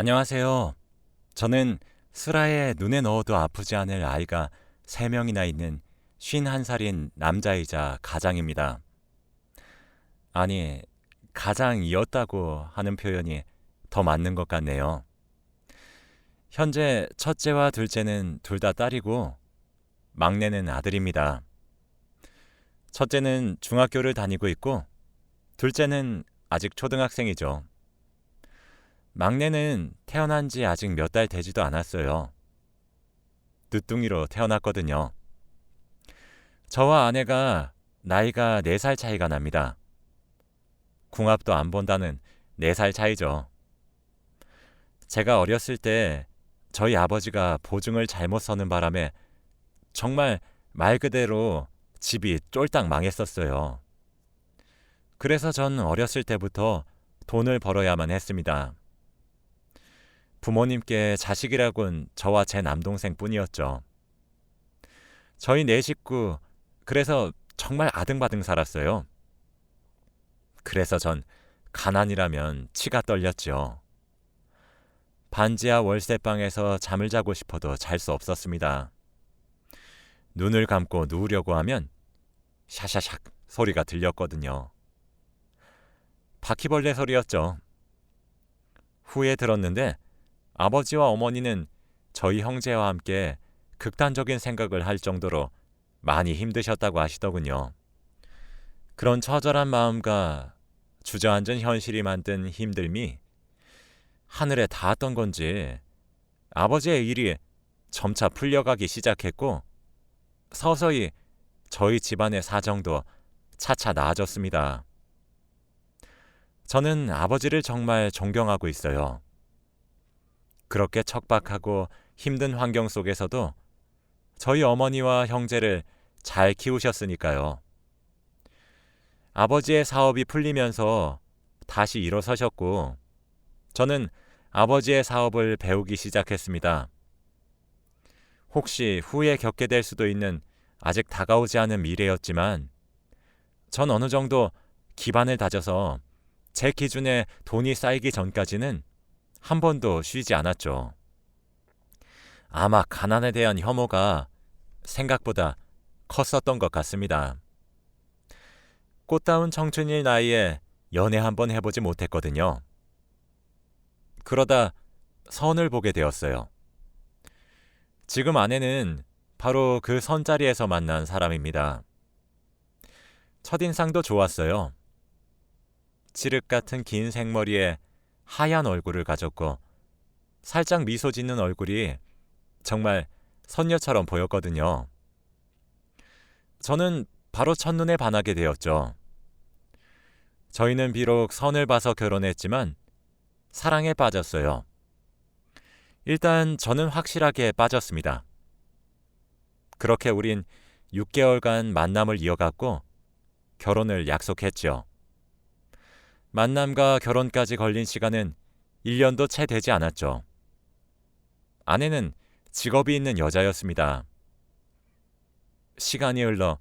안녕하세요. 저는 슬하에 눈에 넣어도 아프지 않을 아이가 3명이나 있는 51살인 남자이자 가장입니다. 아니, 가장이었다고 하는 표현이 더 맞는 것 같네요. 현재 첫째와 둘째는 둘 다 딸이고 막내는 아들입니다. 첫째는 중학교를 다니고 있고 둘째는 아직 초등학생이죠. 막내는 태어난 지 아직 몇 달 되지도 않았어요. 늦둥이로 태어났거든요. 저와 아내가 나이가 4살 차이가 납니다. 궁합도 안 본다는 4살 차이죠. 제가 어렸을 때 저희 아버지가 보증을 잘못 서는 바람에 정말 말 그대로 집이 쫄딱 망했었어요. 그래서 전 어렸을 때부터 돈을 벌어야만 했습니다. 부모님께 자식이라곤 저와 제 남동생 뿐이었죠. 저희 4식구, 그래서 정말 아등바등 살았어요. 그래서 전 가난이라면 치가 떨렸죠. 반지하 월세방에서 잠을 자고 싶어도 잘 수 없었습니다. 눈을 감고 누우려고 하면 샤샤샥 소리가 들렸거든요. 바퀴벌레 소리였죠. 후에 들었는데 아버지와 어머니는 저희 형제와 함께 극단적인 생각을 할 정도로 많이 힘드셨다고 하시더군요. 그런 처절한 마음과 주저앉은 현실이 만든 힘듦이 하늘에 닿았던 건지 아버지의 일이 점차 풀려가기 시작했고 서서히 저희 집안의 사정도 차차 나아졌습니다. 저는 아버지를 정말 존경하고 있어요. 그렇게 척박하고 힘든 환경 속에서도 저희 어머니와 형제를 잘 키우셨으니까요. 아버지의 사업이 풀리면서 다시 일어서셨고 저는 아버지의 사업을 배우기 시작했습니다. 혹시 후에 겪게 될 수도 있는 아직 다가오지 않은 미래였지만 전 어느 정도 기반을 다져서 제 기준에 돈이 쌓이기 전까지는 한 번도 쉬지 않았죠. 아마 가난에 대한 혐오가 생각보다 컸었던 것 같습니다. 꽃다운 청춘일 나이에 연애 한 번 해보지 못했거든요. 그러다 선을 보게 되었어요. 지금 아내는 바로 그 선자리에서 만난 사람입니다. 첫인상도 좋았어요. 칠흑 같은 긴 생머리에 하얀 얼굴을 가졌고 살짝 미소 짓는 얼굴이 정말 선녀처럼 보였거든요. 저는 바로 첫눈에 반하게 되었죠. 저희는 비록 선을 봐서 결혼했지만 사랑에 빠졌어요. 일단 저는 확실하게 빠졌습니다. 그렇게 우린 6개월간 만남을 이어갔고 결혼을 약속했죠. 만남과 결혼까지 걸린 시간은 1년도 채 되지 않았죠. 아내는 직업이 있는 여자였습니다. 시간이 흘러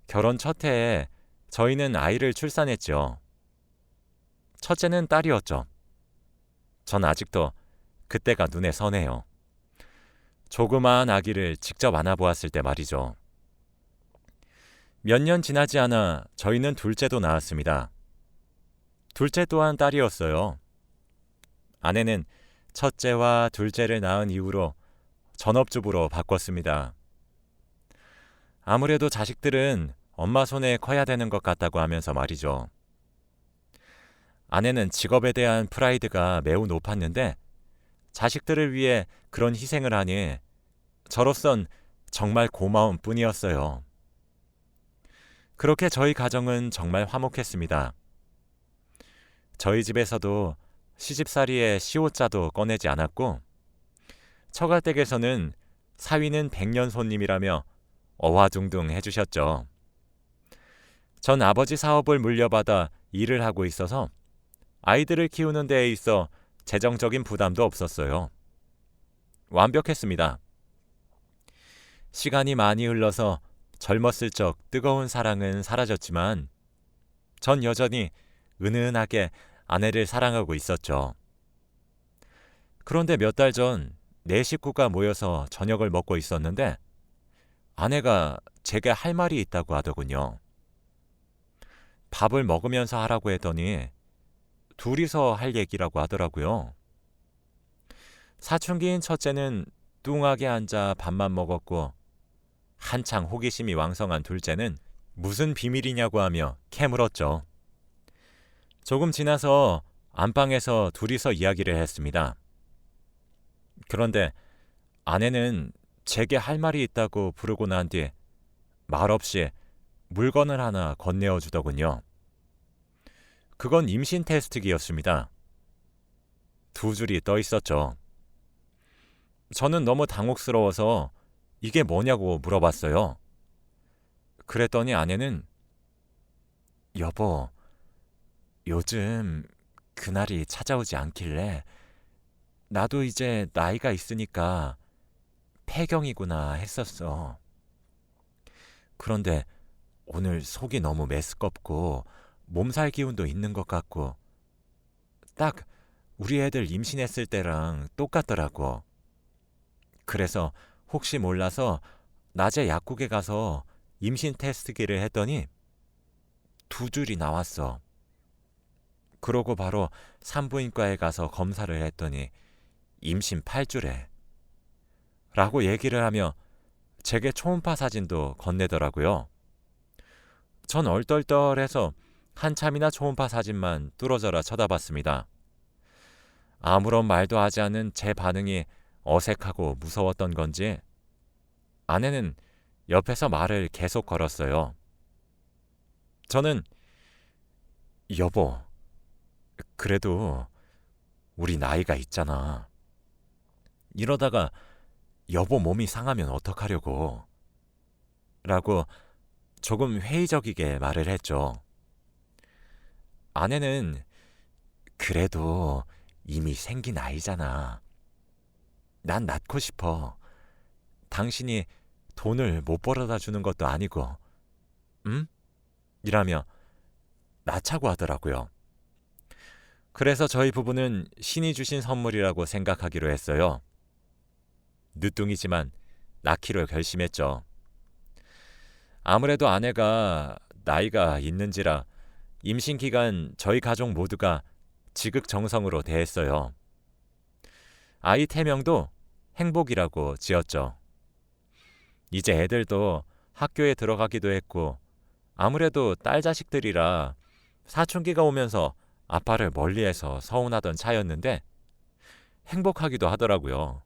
결혼 첫 해에 저희는 아이를 출산했죠. 첫째는 딸이었죠. 전 아직도 그때가 눈에 선해요. 조그마한 아기를 직접 안아보았을 때 말이죠. 몇 년 지나지 않아 저희는 둘째도 낳았습니다. 둘째 또한 딸이었어요. 아내는 첫째와 둘째를 낳은 이후로 전업주부로 바꿨습니다. 아무래도 자식들은 엄마 손에 커야 되는 것 같다고 하면서 말이죠. 아내는 직업에 대한 프라이드가 매우 높았는데 자식들을 위해 그런 희생을 하니 저로선 정말 고마운 뿐이었어요. 그렇게 저희 가정은 정말 화목했습니다. 저희 집에서도 시집살이에 시옷자도 꺼내지 않았고 처가댁에서는 사위는 백년 손님이라며 어화둥둥 해주셨죠. 전 아버지 사업을 물려받아 일을 하고 있어서 아이들을 키우는 데에 있어 재정적인 부담도 없었어요. 완벽했습니다. 시간이 많이 흘러서 젊었을 적 뜨거운 사랑은 사라졌지만 전 여전히 은은하게 아내를 사랑하고 있었죠. 그런데 몇 달 전 네 식구가 모여서 저녁을 먹고 있었는데 아내가 제게 할 말이 있다고 하더군요. 밥을 먹으면서 하라고 했더니 둘이서 할 얘기라고 하더라고요. 사춘기인 첫째는 뚱하게 앉아 밥만 먹었고 한창 호기심이 왕성한 둘째는 무슨 비밀이냐고 하며 캐물었죠. 조금 지나서 안방에서 둘이서 이야기를 했습니다. 그런데 아내는 제게 할 말이 있다고 부르고 난 뒤 말없이 물건을 하나 건네어 주더군요. 그건 임신 테스트기였습니다. 두 줄이 떠 있었죠. 저는 너무 당혹스러워서 이게 뭐냐고 물어봤어요. 그랬더니 아내는 여보, 요즘 그날이 찾아오지 않길래 나도 이제 나이가 있으니까 폐경이구나 했었어. 그런데 오늘 속이 너무 메스껍고 몸살 기운도 있는 것 같고 딱 우리 애들 임신했을 때랑 똑같더라고. 그래서 혹시 몰라서 낮에 약국에 가서 임신 테스트기를 했더니 두 줄이 나왔어. 그러고 바로 산부인과에 가서 검사를 했더니 임신 8주래. 라고 얘기를 하며 제게 초음파 사진도 건네더라고요. 전 얼떨떨해서 한참이나 초음파 사진만 뚫어져라 쳐다봤습니다. 아무런 말도 하지 않은 제 반응이 어색하고 무서웠던 건지 아내는 옆에서 말을 계속 걸었어요. 저는 여보, 그래도 우리 나이가 있잖아. 이러다가 여보 몸이 상하면 어떡하려고. 라고 조금 회의적이게 말을 했죠. 아내는 그래도 이미 생긴 아이잖아. 난 낳고 싶어. 당신이 돈을 못 벌어다 주는 것도 아니고. 응? 이라며 낳자고 하더라고요. 그래서 저희 부부는 신이 주신 선물이라고 생각하기로 했어요. 늦둥이지만 낳기로 결심했죠. 아무래도 아내가 나이가 있는지라 임신 기간 저희 가족 모두가 지극정성으로 대했어요. 아이 태명도 행복이라고 지었죠. 이제 애들도 학교에 들어가기도 했고 아무래도 딸 자식들이라 사춘기가 오면서 아빠를 멀리해서 서운하던 차였는데 행복하기도 하더라고요.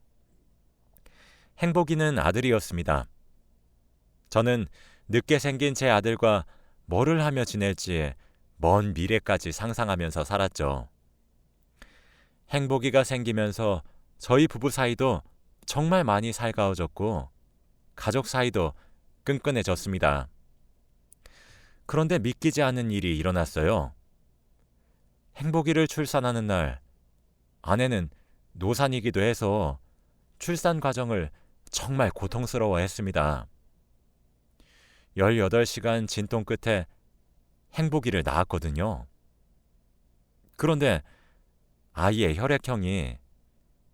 행복이는 아들이었습니다. 저는 늦게 생긴 제 아들과 뭐를 하며 지낼지 먼 미래까지 상상하면서 살았죠. 행복이가 생기면서 저희 부부 사이도 정말 많이 살가워졌고 가족 사이도 끈끈해졌습니다. 그런데 믿기지 않은 일이 일어났어요. 행복이를 출산하는 날 아내는 노산이기도 해서 출산 과정을 정말 고통스러워했습니다. 18시간 진통 끝에 행복이를 낳았거든요. 그런데 아이의 혈액형이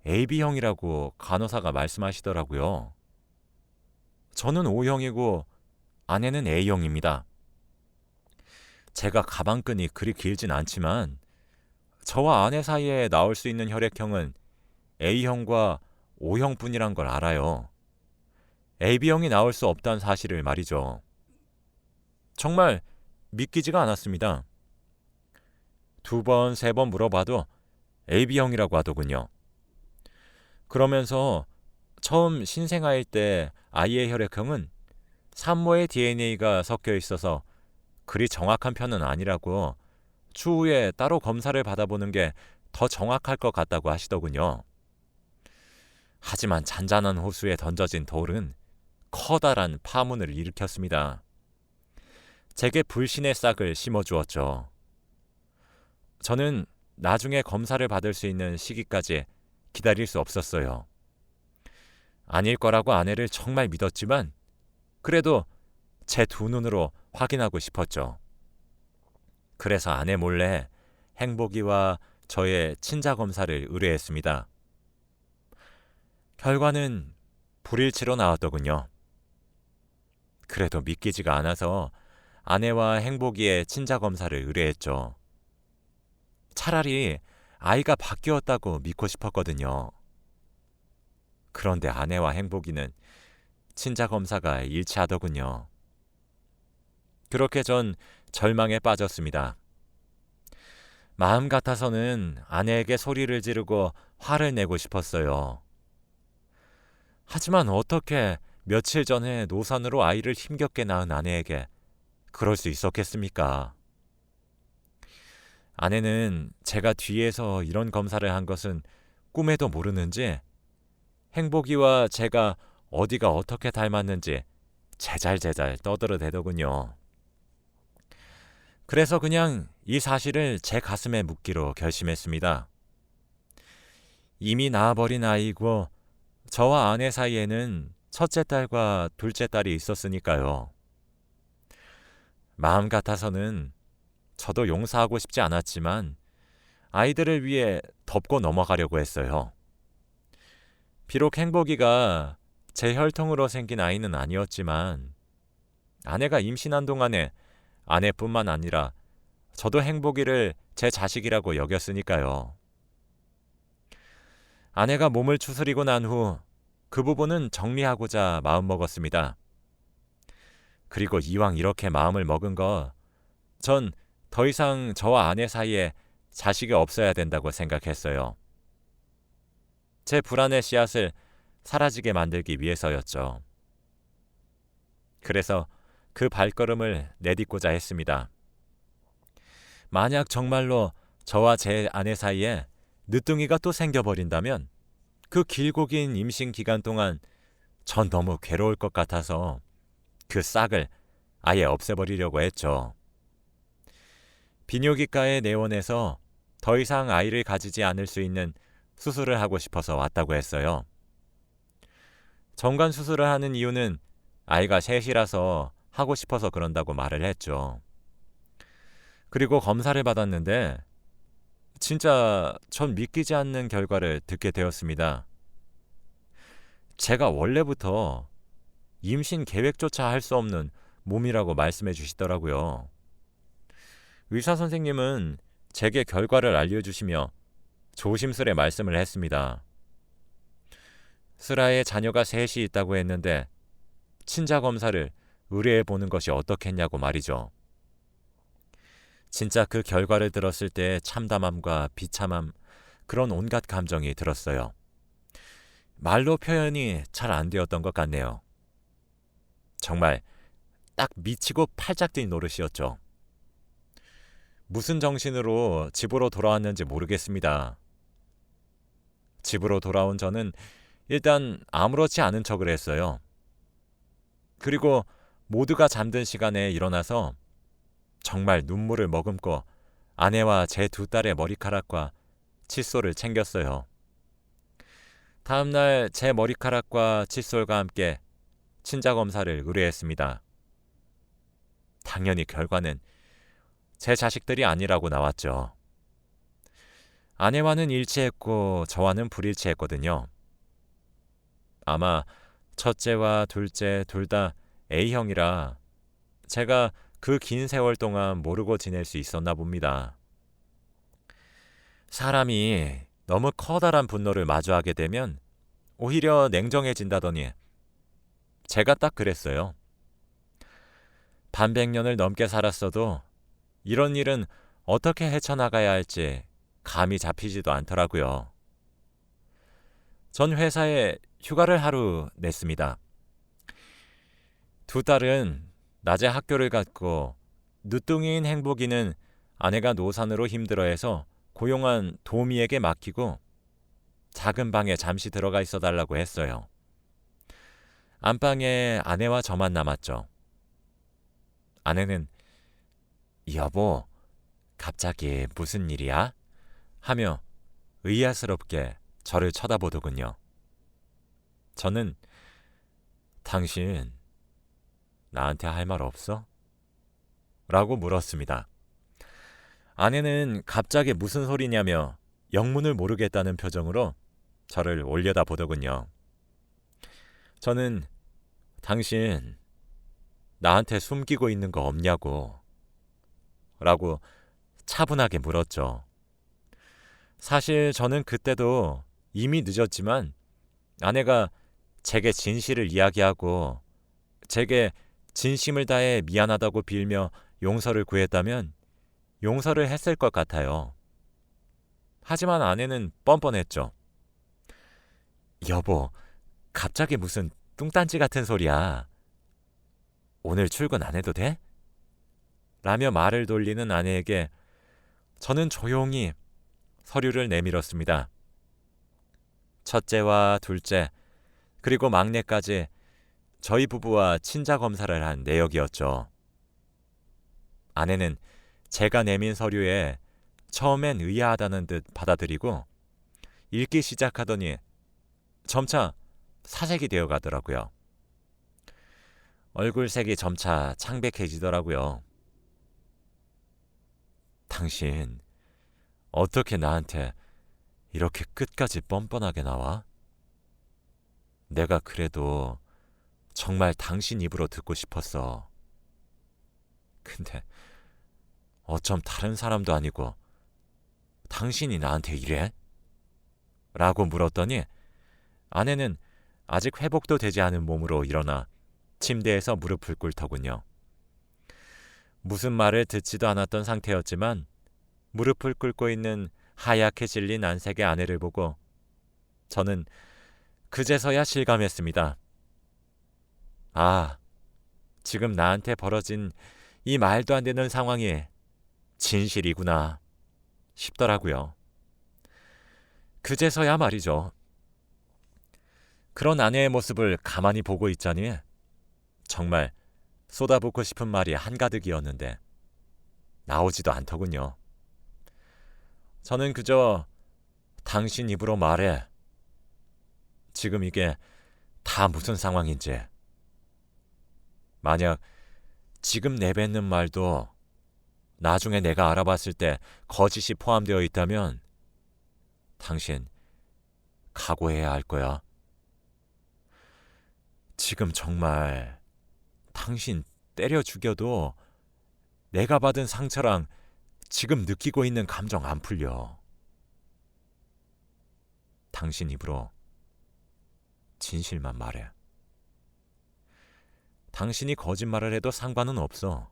AB형이라고 간호사가 말씀하시더라고요. 저는 O형이고 아내는 A형입니다. 제가 가방끈이 그리 길진 않지만 저와 아내 사이에 나올 수 있는 혈액형은 A형과 O형뿐이란 걸 알아요. AB형이 나올 수 없다는 사실을 말이죠. 정말 믿기지가 않았습니다. 2번, 3번 물어봐도 AB형이라고 하더군요. 그러면서 처음 신생아일 때 아이의 혈액형은 산모의 DNA가 섞여 있어서 그리 정확한 편은 아니라고 추후에 따로 검사를 받아보는 게 더 정확할 것 같다고 하시더군요. 하지만 잔잔한 호수에 던져진 돌은 커다란 파문을 일으켰습니다. 제게 불신의 싹을 심어주었죠. 저는 나중에 검사를 받을 수 있는 시기까지 기다릴 수 없었어요. 아닐 거라고 아내를 정말 믿었지만 그래도 제 두 눈으로 확인하고 싶었죠. 그래서 아내 몰래 행복이와 저의 친자 검사를 의뢰했습니다. 결과는 불일치로 나왔더군요. 그래도 믿기지가 않아서 아내와 행복이의 친자 검사를 의뢰했죠. 차라리 아이가 바뀌었다고 믿고 싶었거든요. 그런데 아내와 행복이는 친자 검사가 일치하더군요. 그렇게 전 절망에 빠졌습니다. 마음 같아서는 아내에게 소리를 지르고 화를 내고 싶었어요. 하지만 어떻게 며칠 전에 노산으로 아이를 힘겹게 낳은 아내에게 그럴 수 있었겠습니까? 아내는 제가 뒤에서 이런 검사를 한 것은 꿈에도 모르는지 행복이와 제가 어디가 어떻게 닮았는지 제잘제잘 떠들어대더군요. 그래서 그냥 이 사실을 제 가슴에 묻기로 결심했습니다. 이미 낳아버린 아이고 저와 아내 사이에는 첫째 딸과 둘째 딸이 있었으니까요. 마음 같아서는 저도 용서하고 싶지 않았지만 아이들을 위해 덮고 넘어가려고 했어요. 비록 행복이가 제 혈통으로 생긴 아이는 아니었지만 아내가 임신한 동안에 아내뿐만 아니라 저도 행복이를 제 자식이라고 여겼으니까요. 아내가 몸을 추스리고 난 후 그 부분은 정리하고자 마음먹었습니다. 그리고 이왕 이렇게 마음을 먹은 거 전 더 이상 저와 아내 사이에 자식이 없어야 된다고 생각했어요. 제 불안의 씨앗을 사라지게 만들기 위해서였죠. 그래서 그 발걸음을 내딛고자 했습니다. 만약 정말로 저와 제 아내 사이에 늦둥이가 또 생겨버린다면 그 길고 긴 임신 기간 동안 전 너무 괴로울 것 같아서 그 싹을 아예 없애버리려고 했죠. 비뇨기과에 내원해서 더 이상 아이를 가지지 않을 수 있는 수술을 하고 싶어서 왔다고 했어요. 정관 수술을 하는 이유는 아이가 셋이라서 하고 싶어서 그런다고 말을 했죠. 그리고 검사를 받았는데 진짜 전 믿기지 않는 결과를 듣게 되었습니다. 제가 원래부터 임신 계획조차 할 수 없는 몸이라고 말씀해 주시더라고요. 의사 선생님은 제게 결과를 알려주시며 조심스레 말씀을 했습니다. 슬아의 자녀가 셋이 있다고 했는데 친자 검사를 의뢰해 보는 것이 어떻겠냐고 말이죠. 진짜 그 결과를 들었을 때의 참담함과 비참함, 그런 온갖 감정이 들었어요. 말로 표현이 잘 안 되었던 것 같네요. 정말 딱 미치고 팔짝 뛴 노릇이었죠. 무슨 정신으로 집으로 돌아왔는지 모르겠습니다. 집으로 돌아온 저는 일단 아무렇지 않은 척을 했어요. 그리고 모두가 잠든 시간에 일어나서 정말 눈물을 머금고 아내와 제 두 딸의 머리카락과 칫솔을 챙겼어요. 다음날 제 머리카락과 칫솔과 함께 친자 검사를 의뢰했습니다. 당연히 결과는 제 자식들이 아니라고 나왔죠. 아내와는 일치했고 저와는 불일치했거든요. 아마 첫째와 둘째 둘 다 A형이라 제가 그 긴 세월 동안 모르고 지낼 수 있었나 봅니다. 사람이 너무 커다란 분노를 마주하게 되면 오히려 냉정해진다더니 제가 딱 그랬어요. 반백년을 넘게 살았어도 이런 일은 어떻게 헤쳐나가야 할지 감이 잡히지도 않더라고요. 전 회사에 휴가를 하루 냈습니다. 두 딸은 낮에 학교를 갔고 늦둥이인 행복이는 아내가 노산으로 힘들어해서 고용한 도미에게 맡기고 작은 방에 잠시 들어가 있어 달라고 했어요. 안방에 아내와 저만 남았죠. 아내는 여보, 갑자기 무슨 일이야? 하며 의아스럽게 저를 쳐다보더군요. 저는 당신 나한테 할 말 없어? 라고 물었습니다. 아내는 갑자기 무슨 소리냐며 영문을 모르겠다는 표정으로 저를 올려다보더군요. 저는 당신 나한테 숨기고 있는 거 없냐고 라고 차분하게 물었죠. 사실 저는 그때도 이미 늦었지만 아내가 제게 진실을 이야기하고 제게 진심을 다해 미안하다고 빌며 용서를 구했다면 용서를 했을 것 같아요. 하지만 아내는 뻔뻔했죠. 여보, 갑자기 무슨 뚱딴지 같은 소리야. 오늘 출근 안 해도 돼? 라며 말을 돌리는 아내에게 저는 조용히 서류를 내밀었습니다. 첫째와 둘째, 그리고 막내까지 저희 부부와 친자 검사를 한 내역이었죠. 아내는 제가 내민 서류에 처음엔 의아하다는 듯 받아들이고 읽기 시작하더니 점차 사색이 되어 가더라고요. 얼굴색이 점차 창백해지더라고요. 당신 어떻게 나한테 이렇게 끝까지 뻔뻔하게 나와? 내가 그래도 정말 당신 입으로 듣고 싶었어. 근데 어쩜 다른 사람도 아니고 당신이 나한테 이래? 라고 물었더니 아내는 아직 회복도 되지 않은 몸으로 일어나 침대에서 무릎을 꿇더군요. 무슨 말을 듣지도 않았던 상태였지만 무릎을 꿇고 있는 하얗게 질린 안색의 아내를 보고 저는 그제서야 실감했습니다. 아, 지금 나한테 벌어진 이 말도 안 되는 상황이 진실이구나 싶더라고요. 그제서야 말이죠. 그런 아내의 모습을 가만히 보고 있자니 정말 쏟아붓고 싶은 말이 한가득이었는데 나오지도 않더군요. 저는 그저 당신 입으로 말해. 지금 이게 다 무슨 상황인지. 만약 지금 내뱉는 말도 나중에 내가 알아봤을 때 거짓이 포함되어 있다면 당신 각오해야 할 거야. 지금 정말 당신 때려 죽여도 내가 받은 상처랑 지금 느끼고 있는 감정 안 풀려. 당신 입으로 진실만 말해. 당신이 거짓말을 해도 상관은 없어.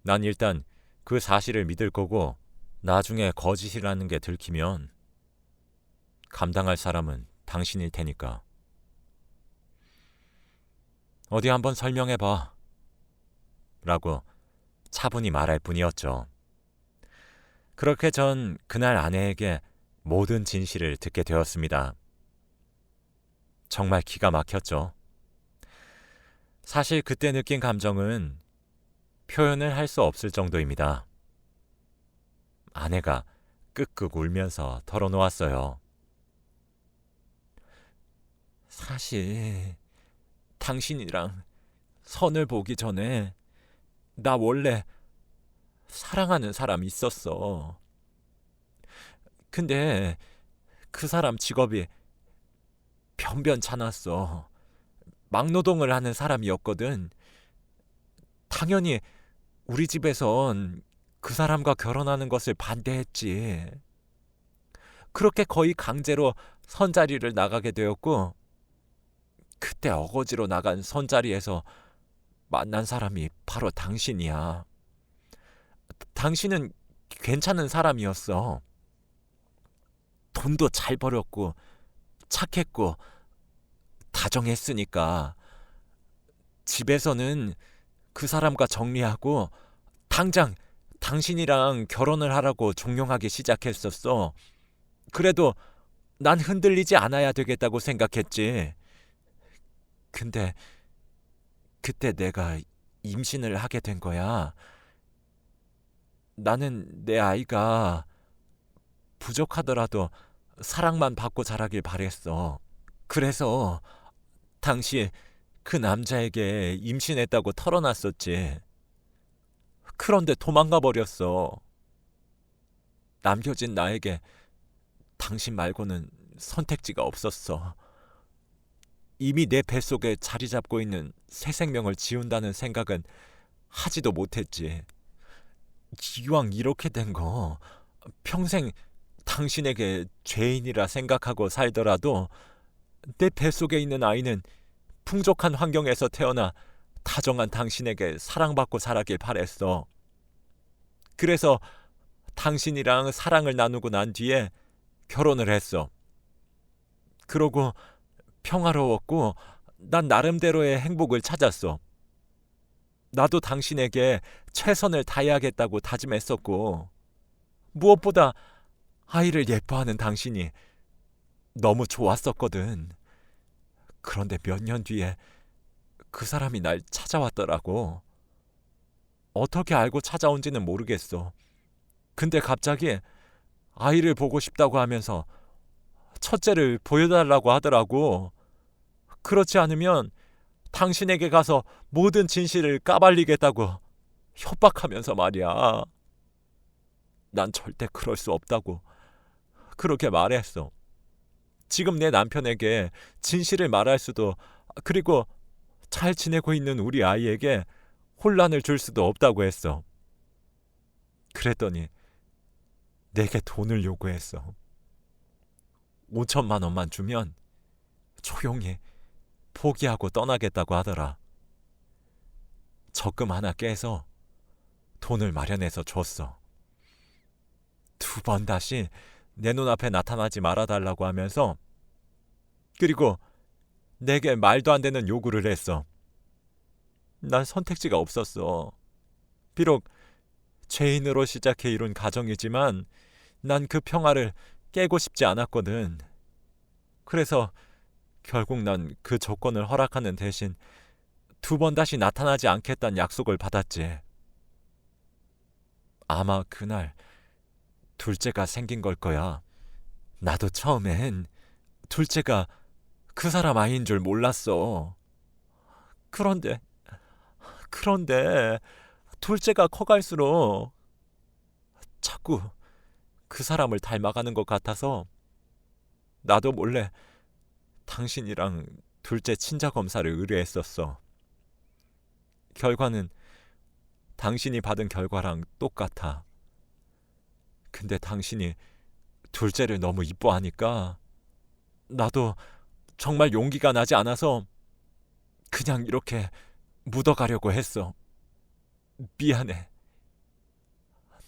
난 일단 그 사실을 믿을 거고 나중에 거짓이라는 게 들키면 감당할 사람은 당신일 테니까. 어디 한번 설명해봐. 라고 차분히 말할 뿐이었죠. 그렇게 전 그날 아내에게 모든 진실을 듣게 되었습니다. 정말 기가 막혔죠. 사실 그때 느낀 감정은 표현을 할 수 없을 정도입니다. 아내가 끄끄 울면서 털어놓았어요. 사실 당신이랑 선을 보기 전에 나 원래 사랑하는 사람 있었어. 근데 그 사람 직업이 변변찮았어. 막노동을 하는 사람이었거든. 당연히 우리 집에선 그 사람과 결혼하는 것을 반대했지. 그렇게 거의 강제로 선자리를 나가게 되었고 그때 어거지로 나간 선자리에서 만난 사람이 바로 당신이야. 당신은 괜찮은 사람이었어. 돈도 잘 벌었고 착했고 다정했으니까 집에서는 그 사람과 정리하고 당장 당신이랑 결혼을 하라고 종용하기 시작했었어. 그래도 난 흔들리지 않아야 되겠다고 생각했지. 근데 그때 내가 임신을 하게 된 거야. 나는 내 아이가 부족하더라도 사랑만 받고 자라길 바랬어. 그래서 당시 그 남자에게 임신했다고 털어놨었지. 그런데 도망가 버렸어. 남겨진 나에게 당신 말고는 선택지가 없었어. 이미 내 뱃속에 자리 잡고 있는 새 생명을 지운다는 생각은 하지도 못했지. 이왕 이렇게 된 거 평생 당신에게 죄인이라 생각하고 살더라도 내 뱃속에 있는 아이는 풍족한 환경에서 태어나 다정한 당신에게 사랑받고 자라길 바랬어. 그래서 당신이랑 사랑을 나누고 난 뒤에 결혼을 했어. 그러고 평화로웠고 난 나름대로의 행복을 찾았어. 나도 당신에게 최선을 다해야겠다고 다짐했었고, 무엇보다 아이를 예뻐하는 당신이 너무 좋았었거든. 그런데 몇 년 뒤에 그 사람이 날 찾아왔더라고. 어떻게 알고 찾아온지는 모르겠어. 근데 갑자기 아이를 보고 싶다고 하면서 첫째를 보여달라고 하더라고. 그렇지 않으면 당신에게 가서 모든 진실을 까발리겠다고 협박하면서 말이야. 난 절대 그럴 수 없다고 그렇게 말했어. 지금 내 남편에게 진실을 말할 수도, 그리고 잘 지내고 있는 우리 아이에게 혼란을 줄 수도 없다고 했어. 그랬더니 내게 돈을 요구했어. 5천만 원만 주면 조용히 포기하고 떠나겠다고 하더라. 적금 하나 깨서 돈을 마련해서 줬어. 2번 다시 내 눈앞에 나타나지 말아달라고 하면서, 그리고 내게 말도 안 되는 요구를 했어. 난 선택지가 없었어. 비록 죄인으로 시작해 이룬 가정이지만 난 그 평화를 깨고 싶지 않았거든. 그래서 결국 난 그 조건을 허락하는 대신 2번 다시 나타나지 않겠다는 약속을 받았지. 아마 그날 둘째가 생긴 걸 거야. 나도 처음엔 둘째가 그 사람 아이인 줄 몰랐어. 그런데 둘째가 커갈수록 자꾸 그 사람을 닮아가는 것 같아서 나도 몰래 당신이랑 둘째 친자 검사를 의뢰했었어. 결과는 당신이 받은 결과랑 똑같아. 근데 당신이 둘째를 너무 이뻐하니까 나도 정말 용기가 나지 않아서 그냥 이렇게 묻어가려고 했어. 미안해.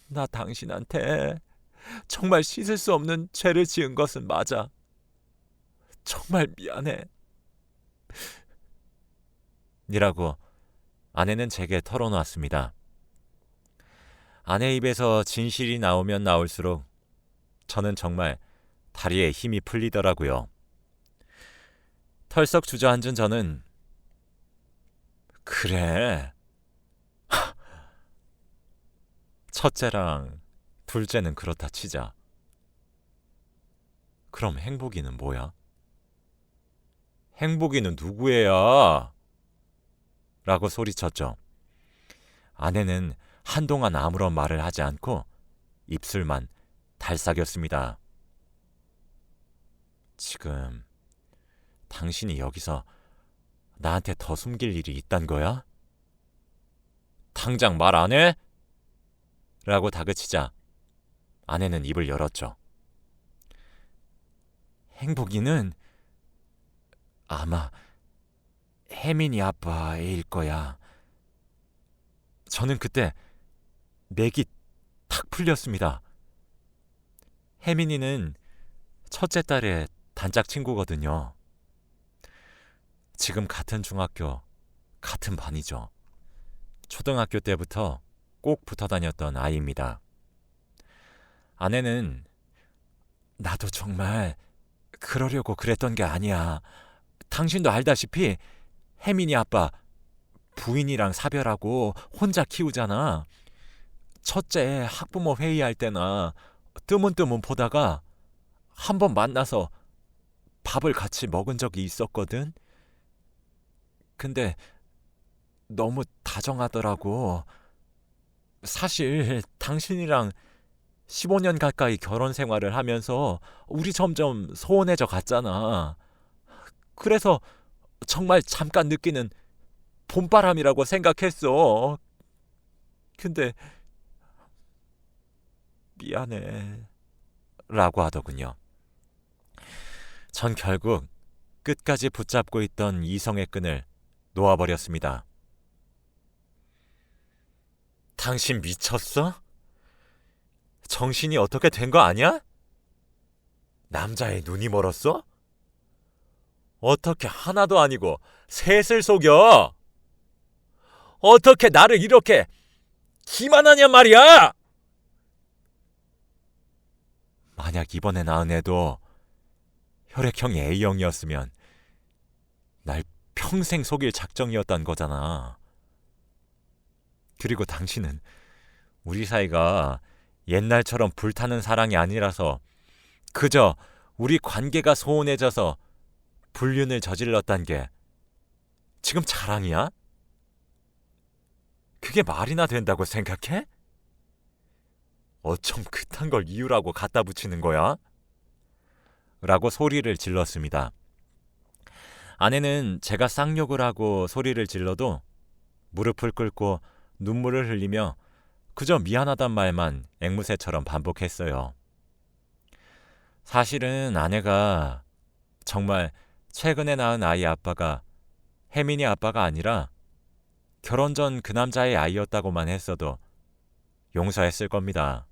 나 당신한테 정말 씻을 수 없는 죄를 지은 것은 맞아. 정말 미안해. 이라고 아내는 제게 털어놓았습니다. 아내 입에서 진실이 나오면 나올수록 저는 정말 다리에 힘이 풀리더라고요. 털썩 주저앉은 저는 그래. 첫째랑 둘째는 그렇다 치자. 그럼 행복이는 뭐야? 행복이는 누구예요? 라고 소리쳤죠. 아내는 한동안 아무런 말을 하지 않고 입술만 달싹였습니다. 지금 당신이 여기서 나한테 더 숨길 일이 있단 거야? 당장 말 안 해? 라고 다그치자 아내는 입을 열었죠. 행복이는 아마 혜민이 아빠일 거야. 저는 그때 맥이 탁 풀렸습니다. 혜민이는 첫째 딸의 단짝 친구거든요. 지금 같은 중학교, 같은 반이죠. 초등학교 때부터 꼭 붙어 다녔던 아이입니다. 아내는 나도 정말 그러려고 그랬던 게 아니야. 당신도 알다시피 혜민이 아빠 부인이랑 사별하고 혼자 키우잖아. 첫째 학부모 회의할 때나 뜨문뜨문 보다가 한번 만나서 밥을 같이 먹은 적이 있었거든. 근데 너무 다정하더라고. 사실 당신이랑 15년 가까이 결혼 생활을 하면서 우리 점점 소원해져 갔잖아. 그래서 정말 잠깐 느끼는 봄바람이라고 생각했어. 근데 미안해. 라고 하더군요. 전 결국 끝까지 붙잡고 있던 이성의 끈을 놓아버렸습니다. 당신 미쳤어? 정신이 어떻게 된 거 아니야? 남자의 눈이 멀었어? 어떻게 하나도 아니고 셋을 속여? 어떻게 나를 이렇게 기만하냔 말이야! 만약 이번에 낳은 애도 혈액형 A형이었으면 날 평생 속일 작정이었단 거잖아. 그리고 당신은 우리 사이가 옛날처럼 불타는 사랑이 아니라서 그저 우리 관계가 소원해져서 불륜을 저질렀단 게 지금 자랑이야? 그게 말이나 된다고 생각해? 어쩜 그딴 걸 이유라고 갖다 붙이는 거야? 라고 소리를 질렀습니다. 아내는 제가 쌍욕을 하고 소리를 질러도 무릎을 꿇고 눈물을 흘리며 그저 미안하단 말만 앵무새처럼 반복했어요. 사실은 아내가 정말 최근에 낳은 아이 아빠가 혜민이 아빠가 아니라 결혼 전 그 남자의 아이였다고만 했어도 용서했을 겁니다.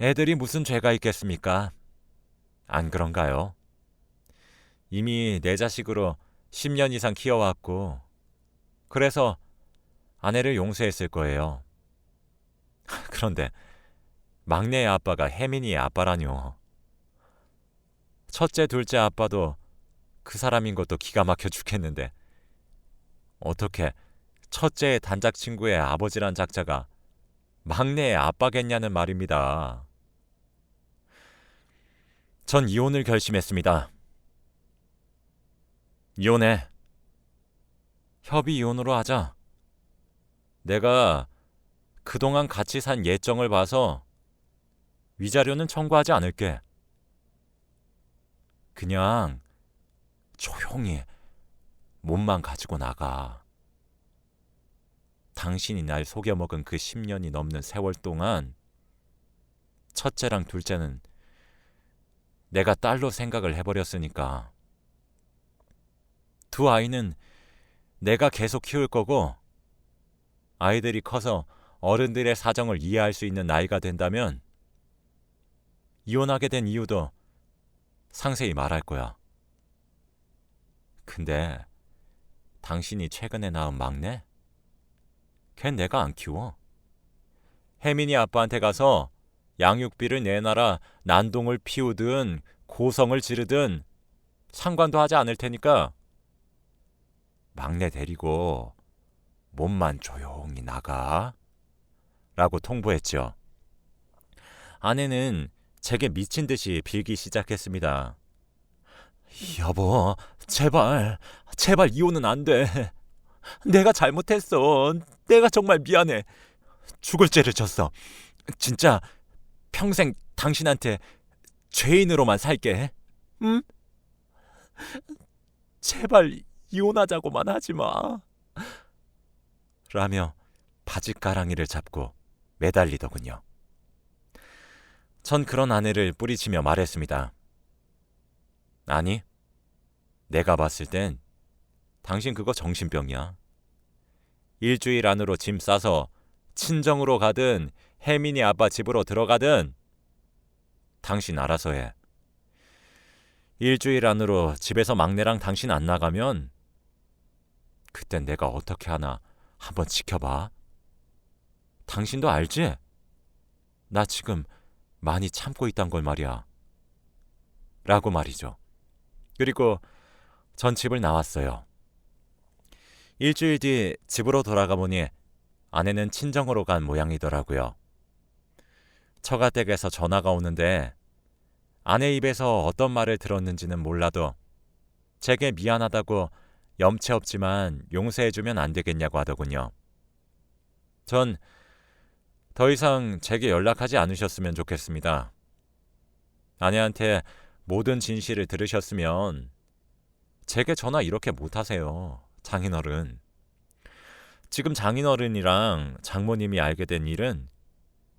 애들이 무슨 죄가 있겠습니까? 안 그런가요? 이미 내 자식으로 10년 이상 키워왔고 그래서 아내를 용서했을 거예요. 그런데 막내의 아빠가 혜민이의 아빠라뇨. 첫째, 둘째 아빠도 그 사람인 것도 기가 막혀 죽겠는데 어떻게 첫째의 단짝 친구의 아버지란 작자가 막내의 아빠겠냐는 말입니다. 전 이혼을 결심했습니다. 이혼해. 협의 이혼으로 하자. 내가 그동안 같이 산 예정을 봐서 위자료는 청구하지 않을게. 그냥 조용히 몸만 가지고 나가. 당신이 날 속여먹은 그 10년이 넘는 세월 동안 첫째랑 둘째는 내가 딸로 생각을 해버렸으니까. 두 아이는 내가 계속 키울 거고 아이들이 커서 어른들의 사정을 이해할 수 있는 나이가 된다면 이혼하게 된 이유도 상세히 말할 거야. 근데 당신이 최근에 낳은 막내? 걘 내가 안 키워. 혜민이 아빠한테 가서 양육비를 내놔라 난동을 피우든 고성을 지르든 상관도 하지 않을 테니까 막내 데리고 몸만 조용히 나가. 라고 통보했죠. 아내는 제게 미친 듯이 빌기 시작했습니다. 여보, 제발 이혼은 안 돼. 내가 잘못했어. 내가 정말 미안해. 죽을 죄를 졌어. 진짜 평생 당신한테 죄인으로만 살게. 응? 제발 이혼하자고만 하지 마. 라며 바짓가랑이를 잡고 매달리더군요. 전 그런 아내를 뿌리치며 말했습니다. 아니, 내가 봤을 땐 당신 그거 정신병이야. 일주일 안으로 짐 싸서 친정으로 가든 혜민이 아빠 집으로 들어가든 당신 알아서 해. 일주일 안으로 집에서 막내랑 당신 안 나가면 그땐 내가 어떻게 하나 한번 지켜봐. 당신도 알지? 나 지금 많이 참고 있단 걸 말이야. 라고 말이죠. 그리고 전 집을 나왔어요. 일주일 뒤 집으로 돌아가 보니 아내는 친정으로 간 모양이더라고요. 처가댁에서 전화가 오는데 아내 입에서 어떤 말을 들었는지는 몰라도 제게 미안하다고 염치 없지만 용서해주면 안 되겠냐고 하더군요. 전 더 이상 제게 연락하지 않으셨으면 좋겠습니다. 아내한테 모든 진실을 들으셨으면 제게 전화 이렇게 못하세요. 장인어른. 지금 장인어른이랑 장모님이 알게 된 일은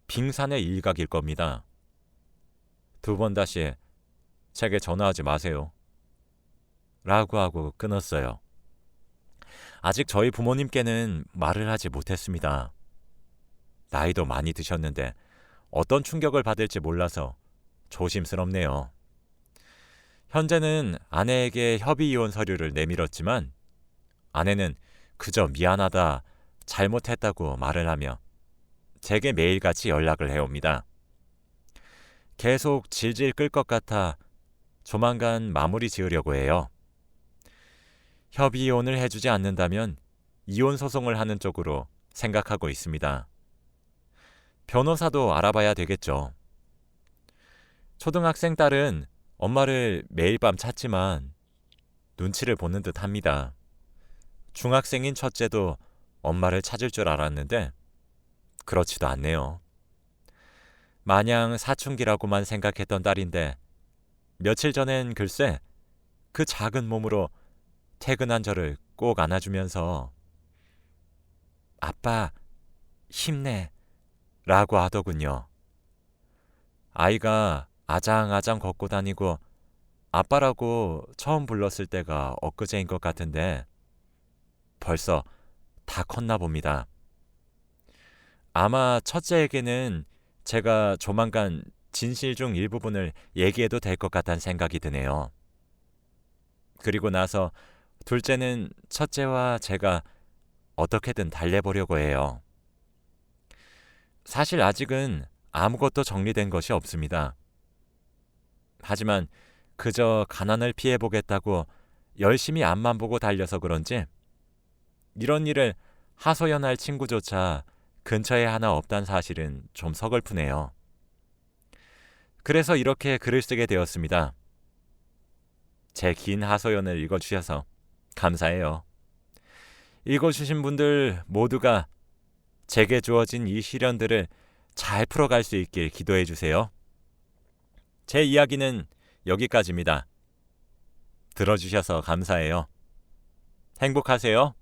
빙산의 일각일 겁니다. 두 번 다시 제게 전화하지 마세요. 라고 하고 끊었어요. 아직 저희 부모님께는 말을 하지 못했습니다. 나이도 많이 드셨는데 어떤 충격을 받을지 몰라서 조심스럽네요. 현재는 아내에게 협의 이혼 서류를 내밀었지만 아내는 그저 미안하다, 잘못했다고 말을 하며 제게 매일같이 연락을 해옵니다. 계속 질질 끌 것 같아 조만간 마무리 지으려고 해요. 협의 이혼을 해주지 않는다면 이혼 소송을 하는 쪽으로 생각하고 있습니다. 변호사도 알아봐야 되겠죠. 초등학생 딸은 엄마를 매일 밤 찾지만 눈치를 보는 듯 합니다. 중학생인 첫째도 엄마를 찾을 줄 알았는데 그렇지도 않네요. 마냥 사춘기라고만 생각했던 딸인데 며칠 전엔 글쎄 그 작은 몸으로 퇴근한 저를 꼭 안아주면서 아빠 힘내 라고 하더군요. 아이가 아장아장 걷고 다니고 아빠라고 처음 불렀을 때가 엊그제인 것 같은데 벌써 다 컸나 봅니다. 아마 첫째에게는 제가 조만간 진실 중 일부분을 얘기해도 될 것 같다는 생각이 드네요. 그리고 나서 둘째는 첫째와 제가 어떻게든 달래보려고 해요. 사실 아직은 아무것도 정리된 것이 없습니다. 하지만 그저 가난을 피해보겠다고 열심히 앞만 보고 달려서 그런지 이런 일을 하소연할 친구조차 근처에 하나 없단 사실은 좀 서글프네요. 그래서 이렇게 글을 쓰게 되었습니다. 제 긴 하소연을 읽어주셔서 감사해요. 읽어주신 분들 모두가 제게 주어진 이 시련들을 잘 풀어갈 수 있길 기도해 주세요. 제 이야기는 여기까지입니다. 들어주셔서 감사해요. 행복하세요.